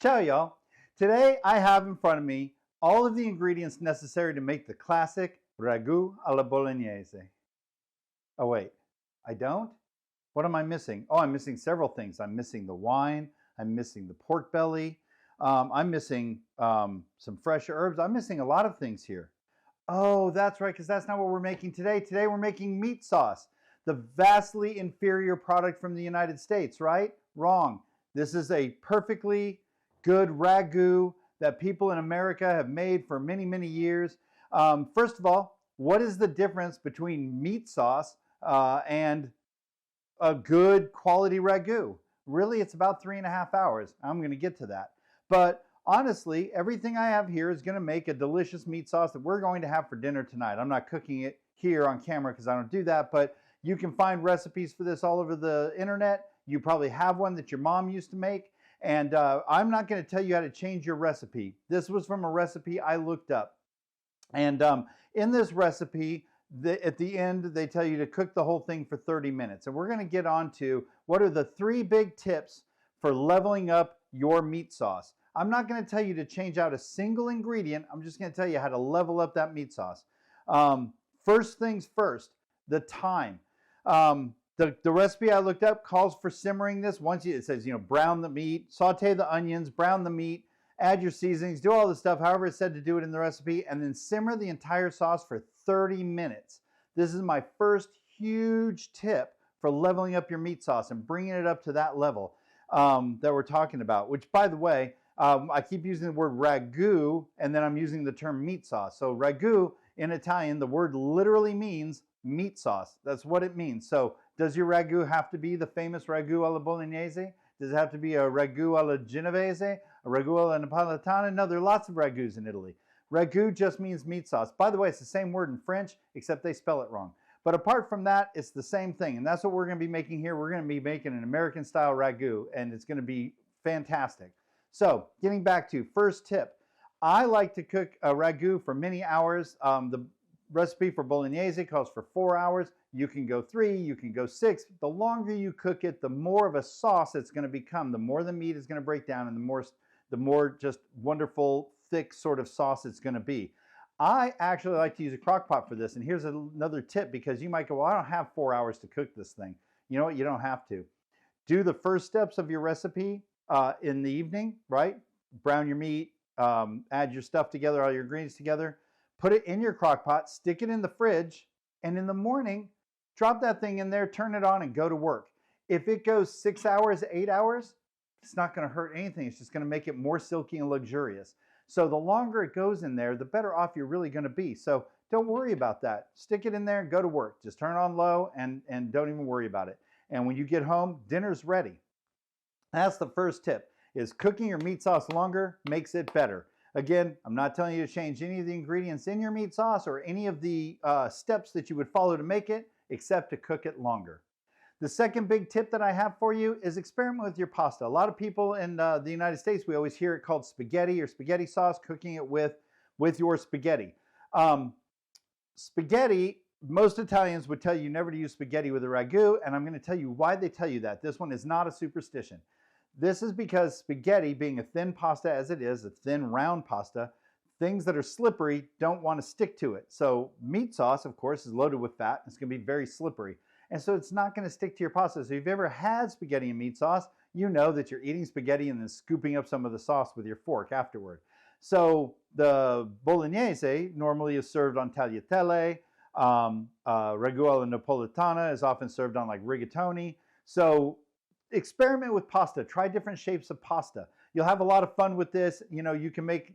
Ciao, y'all. Today I have in front of me all of the ingredients necessary to make the classic ragu alla bolognese. Oh, wait, I don't? What am I missing? Oh, I'm missing several things. I'm missing the wine. I'm missing the pork belly. I'm missing some fresh herbs. I'm missing a lot of things here. Oh, that's right, because that's not what we're making today. Today we're making meat sauce, the vastly inferior product from the United States, right? Wrong. This is a perfectly good ragu that people in America have made for many, many years. First of all, what is the difference between meat sauce and a good quality ragu? Really, it's about 3.5 hours. I'm going to get to that. But honestly, everything I have here is going to make a delicious meat sauce that we're going to have for dinner tonight. I'm not cooking it here on camera because I don't do that, but you can find recipes for this all over the internet. You probably have one that your mom used to make. And I'm not going to tell you how to change your recipe. This was from a recipe I looked up. And in this recipe, at the end, they tell you to cook the whole thing for 30 minutes. And we're going to get on to what are the 3 big tips for leveling up your meat sauce. I'm not going to tell you to change out a single ingredient. I'm just going to tell you how to level up that meat sauce. First things first, the time. The recipe I looked up calls for simmering this. It says, brown the meat, saute the onions, brown the meat, add your seasonings, do all this stuff, however it's said to do it in the recipe, and then simmer the entire sauce for 30 minutes. This is my first huge tip for leveling up your meat sauce and bringing it up to that level that we're talking about, which, by the way, I keep using the word ragu, and then I'm using the term meat sauce. So ragu, in Italian, the word literally means meat sauce. That's what it means. So does your ragu have to be the famous ragu alla bolognese? Does it have to be a ragu alla genovese, a ragu alla napoletana? No, there are lots of ragus in Italy. Ragu just means meat sauce. By the way, it's the same word in French, except they spell it wrong. But apart from that, it's the same thing. And that's what we're going to be making here. We're going to be making an American-style ragu, and it's going to be fantastic. So getting back to first tip, I like to cook a ragu for many hours. The recipe for bolognese calls for 4 hours. You can go 3, you can go 6. The longer you cook it, the more of a sauce it's going to become. The more the meat is going to break down, and the more just wonderful, thick sort of sauce it's going to be. I actually like to use a crock pot for this, and here's another tip, because you might go, well, I don't have 4 hours to cook this thing. You know what? You don't have to. Do the first steps of your recipe in the evening, right? Brown your meat, add your stuff together, all your ingredients together, put it in your crock pot, stick it in the fridge, and in the morning, drop that thing in there, turn it on, and go to work. If it goes 6 hours, 8 hours, it's not going to hurt anything. It's just going to make it more silky and luxurious. So the longer it goes in there, the better off you're really going to be. So don't worry about that. Stick it in there and go to work. Just turn it on low and don't even worry about it. And when you get home, dinner's ready. That's the first tip, is cooking your meat sauce longer makes it better. Again, I'm not telling you to change any of the ingredients in your meat sauce or any of the steps that you would follow to make it, except to cook it longer. The second big tip that I have for you is experiment with your pasta. A lot of people in the United States, we always hear it called spaghetti or spaghetti sauce, cooking it with your spaghetti. Spaghetti, most Italians would tell you never to use spaghetti with a ragu, and I'm going to tell you why they tell you that. This one is not a superstition. This is because spaghetti, being a thin pasta as it is, a thin round pasta, things that are slippery don't want to stick to it. So meat sauce, of course, is loaded with fat. It's going to be very slippery. And so it's not going to stick to your pasta. So if you've ever had spaghetti and meat sauce, you know that you're eating spaghetti and then scooping up some of the sauce with your fork afterward. So the bolognese normally is served on tagliatelle. Ragu alla napoletana is often served on like rigatoni. So experiment with pasta. Try different shapes of pasta. You'll have a lot of fun with this. You can make,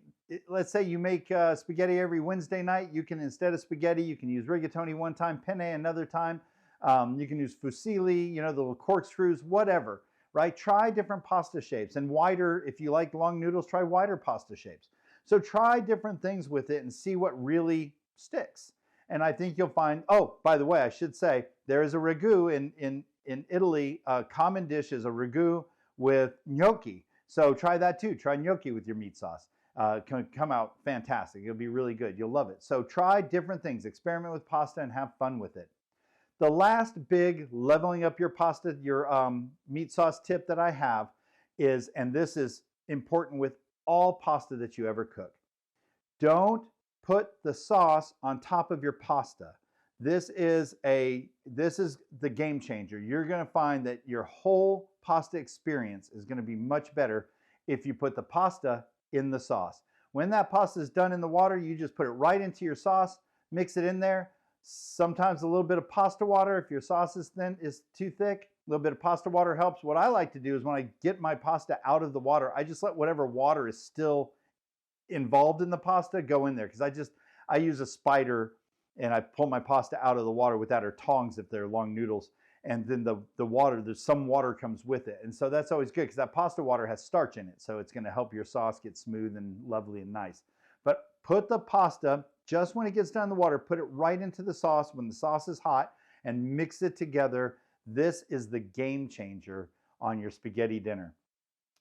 let's say you make spaghetti every Wednesday night. You can, instead of spaghetti, you can use rigatoni one time, penne another time. You can use fusilli, the little corkscrews, whatever, right? Try different pasta shapes, and wider, if you like long noodles, try wider pasta shapes. So try different things with it and see what really sticks. And I think you'll find, oh, by the way, I should say, there is a ragu in Italy. A common dish is a ragu with gnocchi. So try that too. Try gnocchi with your meat sauce. Can come out fantastic. It'll be really good. You'll love it. So try different things. Experiment with pasta and have fun with it. The last big leveling up your pasta, your meat sauce tip that I have is, and this is important with all pasta that you ever cook. Don't put the sauce on top of your pasta. This is the game changer. You're going to find that your whole pasta experience is going to be much better if you put the pasta in the sauce. When that pasta is done in the water, you just put it right into your sauce, mix it in there. Sometimes a little bit of pasta water, if your sauce is too thick, a little bit of pasta water helps. What I like to do is when I get my pasta out of the water, I just let whatever water is still involved in the pasta go in there, because I use a spider and I pull my pasta out of the water with that, or tongs if they're long noodles, and then the water, there's some water comes with it, and so that's always good because that pasta water has starch in it, so it's going to help your sauce get smooth and lovely and nice. But put the pasta, just when it gets down in the water, put it right into the sauce when the sauce is hot and mix it together. This is the game changer on your spaghetti dinner.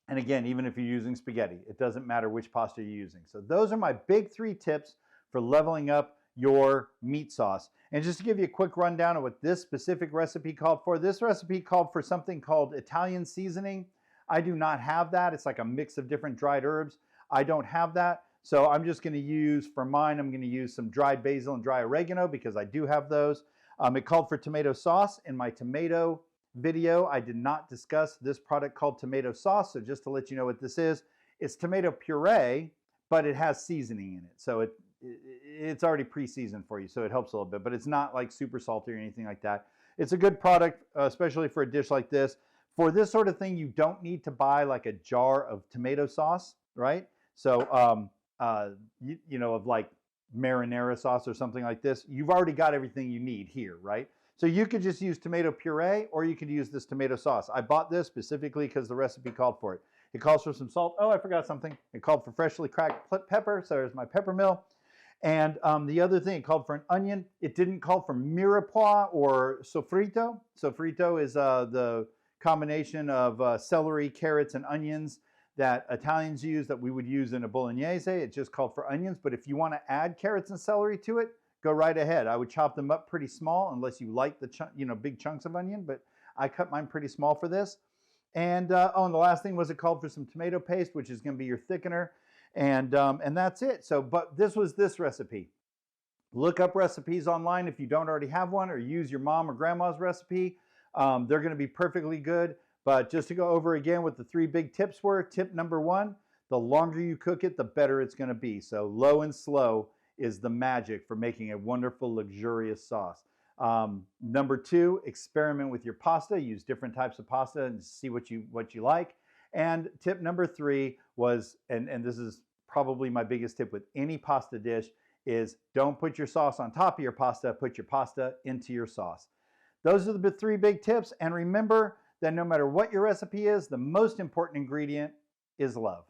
And again, even if you're using spaghetti, it doesn't matter which pasta you're using. So those are my big 3 tips for leveling up your meat sauce. And just to give you a quick rundown of what this specific recipe called for, this recipe called for something called Italian seasoning. I do not have that. It's like a mix of different dried herbs. I don't have that. So I'm just going to use, for mine, I'm going to use some dried basil and dry oregano because I do have those. It called for tomato sauce. In my tomato video, I did not discuss this product called tomato sauce. So just to let you know what this is, it's tomato puree, but it has seasoning in it. So it's already pre-seasoned for you, so it helps a little bit, but it's not like super salty or anything like that. It's a good product, especially for a dish like this. For this sort of thing, you don't need to buy like a jar of tomato sauce, right? So, you know, of like marinara sauce or something like this, you've already got everything you need here, right? So you could just use tomato puree, or you could use this tomato sauce. I bought this specifically because the recipe called for it. It calls for some salt. Oh, I forgot something. It called for freshly cracked pepper, so there's my pepper mill. And the other thing, it called for an onion. It didn't call for mirepoix or sofrito. Sofrito is the combination of celery, carrots, and onions that Italians use that we would use in a bolognese. It just called for onions. But if you want to add carrots and celery to it, go right ahead. I would chop them up pretty small unless you like the big chunks of onion. But I cut mine pretty small for this. And and the last thing was it called for some tomato paste, which is going to be your thickener. And that's it. So, but this was this recipe. Look up recipes online if you don't already have one, or use your mom or grandma's recipe. They're going to be perfectly good. But just to go over again what the 3 big tips were. Tip number 1, the longer you cook it, the better it's going to be. So low and slow is the magic for making a wonderful, luxurious sauce. Number 2, experiment with your pasta. Use different types of pasta and see what you like. And tip number 3 was, and this is probably my biggest tip with any pasta dish, is don't put your sauce on top of your pasta, put your pasta into your sauce. Those are the 3 big tips, and remember that no matter what your recipe is, the most important ingredient is love.